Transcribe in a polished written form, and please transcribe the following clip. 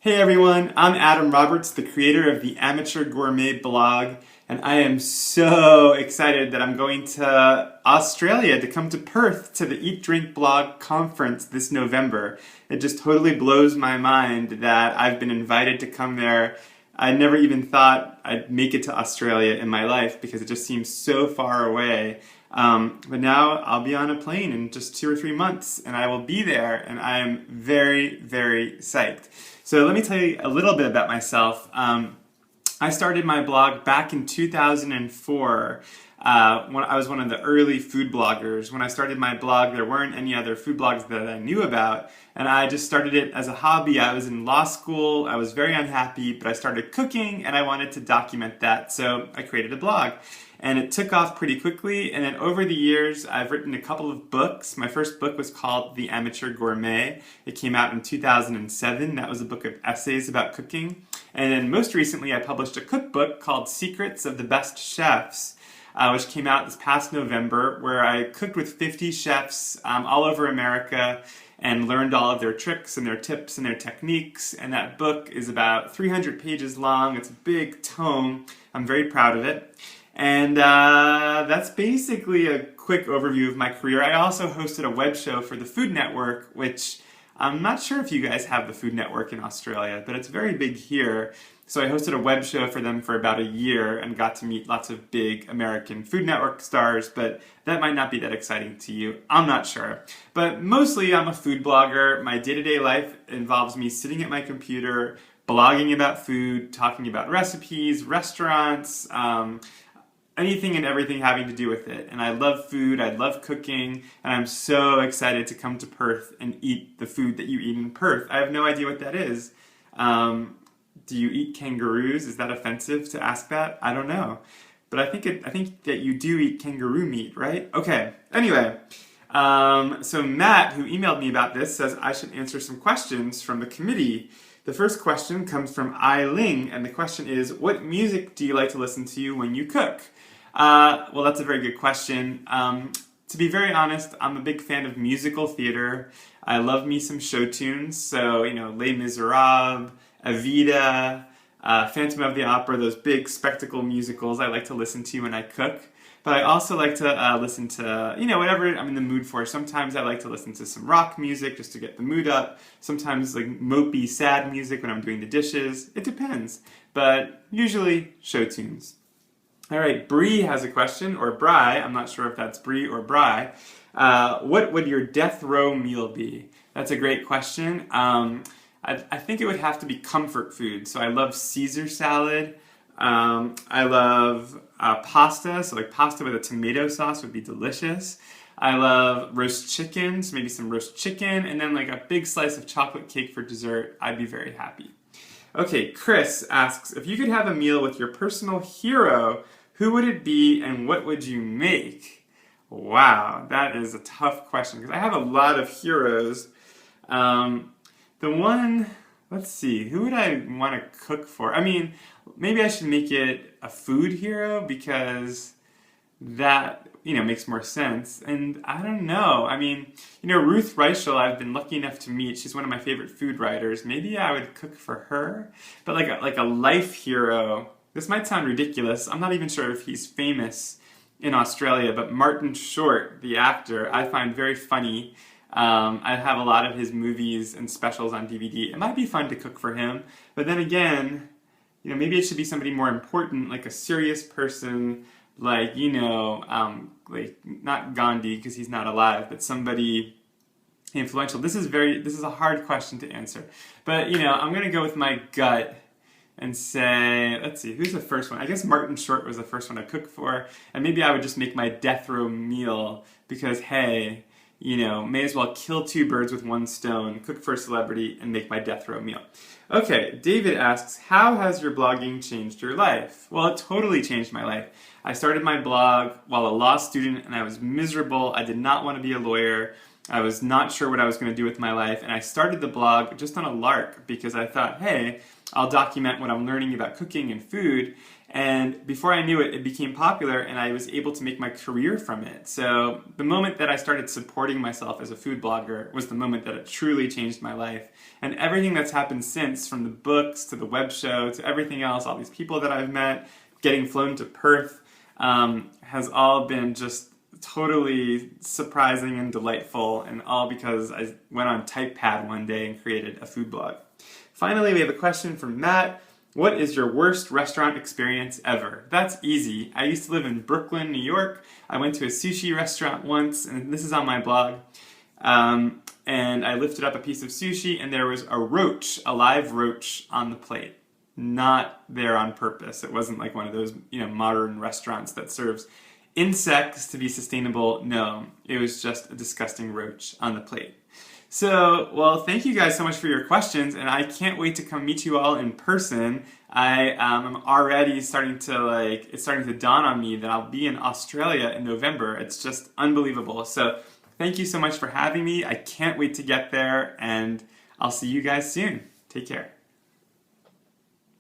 Hey everyone, I'm Adam Roberts, the creator of the Amateur Gourmet blog, and I am so excited that I'm going to Australia to come to Perth to the Eat Drink Blog conference this November. It just totally blows my mind that I've been invited to come there. I never even thought I'd make it to Australia in my life because it just seems so far away. But now I'll be on a plane in just 2 or 3 months and I will be there, and I am very, very psyched. So let me tell you a little bit about myself. I started my blog back in 2004 when I was one of the early food bloggers. When I started my blog, there weren't any other food blogs that I knew about, and I just started it as a hobby. I was in law school, I was very unhappy, but I started cooking and I wanted to document that, so I created a blog. And it took off pretty quickly, and then over the years I've written a couple of books. My first book was called The Amateur Gourmet. It came out in 2007. That was a book of essays about cooking. And then most recently I published a cookbook called Secrets of the Best Chefs, which came out this past November, where I cooked with 50 chefs all over America and learned all of their tricks and their tips and their techniques. And that book is about 300 pages long. It's a big tome. I'm very proud of it. And that's basically a quick overview of my career. I also hosted a web show for the Food Network, which I'm not sure if you guys have the Food Network in Australia, but it's very big here. So I hosted a web show for them for about a year and got to meet lots of big American Food Network stars, but that might not be that exciting to you. I'm not sure. But mostly I'm a food blogger. My day-to-day life involves me sitting at my computer, blogging about food, talking about recipes, restaurants, anything and everything having to do with it. And I love food, I love cooking, and I'm so excited to come to Perth and eat the food that you eat in Perth. I have no idea what that is. Do you eat kangaroos? Is that offensive to ask that? I don't know. But I think that you do eat kangaroo meat, right? Okay, anyway. So Matt, who emailed me about this, says I should answer some questions from the committee. The first question comes from Ai Ling, and the question is, what music do you like to listen to when you cook? Well, that's a very good question. To be very honest, I'm a big fan of musical theater. I love me some show tunes, so, Les Miserables, Evita, Phantom of the Opera, those big spectacle musicals I like to listen to when I cook. But I also like to listen to, whatever I'm in the mood for. Sometimes I like to listen to some rock music just to get the mood up. Sometimes like mopey, sad music when I'm doing the dishes. It depends. But usually show tunes. All right, Bree has a question, or Bri. I'm not sure if that's Bree or Bri. What would your death row meal be? That's a great question. I think it would have to be comfort food. So I love Caesar salad. I love pasta, so like pasta with a tomato sauce would be delicious. I love roast chicken, so maybe some roast chicken, and then like a big slice of chocolate cake for dessert. I'd be very happy. Okay, Chris asks, if you could have a meal with your personal hero, who would it be and what would you make? Wow, that is a tough question because I have a lot of heroes. Let's see, who would I want to cook for? I mean, maybe I should make it a food hero because that, makes more sense. And I don't know. I mean, Ruth Reichel, I've been lucky enough to meet. She's one of my favorite food writers. Maybe I would cook for her. But like a life hero, this might sound ridiculous. I'm not even sure if he's famous in Australia, but Martin Short, the actor, I find very funny. I have a lot of his movies and specials on DVD. It might be fun to cook for him. But then again, maybe it should be somebody more important, like a serious person, like, like not Gandhi because he's not alive, but somebody influential. This is a hard question to answer. But, I'm going to go with my gut and say, let's see, who's the first one? I guess Martin Short was the first one I cooked for, and maybe I would just make my death row meal because, hey, may as well kill 2 birds with 1 stone, cook for a celebrity, and make my death row meal. Okay, David asks, how has your blogging changed your life? Well, it totally changed my life. I started my blog while a law student and I was miserable. I did not want to be a lawyer. I was not sure what I was going to do with my life, and I started the blog just on a lark because I thought, hey, I'll document what I'm learning about cooking and food. And before I knew it, it became popular and I was able to make my career from it. So the moment that I started supporting myself as a food blogger was the moment that it truly changed my life. And everything that's happened since, from the books to the web show to everything else, all these people that I've met, getting flown to Perth, has all been just totally surprising and delightful, and all because I went on TypePad one day and created a food blog. Finally, we have a question from Matt. What is your worst restaurant experience ever? That's easy. I used to live in Brooklyn, New York. I went to a sushi restaurant once, and this is on my blog. And I lifted up a piece of sushi, and there was a roach, a live roach, on the plate. Not there on purpose. It wasn't like one of those, modern restaurants that serves insects to be sustainable. No, it was just a disgusting roach on the plate. So, well, thank you guys so much for your questions, and I can't wait to come meet you all in person. I am already it's starting to dawn on me that I'll be in Australia in November. It's just unbelievable. So, thank you so much for having me. I can't wait to get there, and I'll see you guys soon. Take care.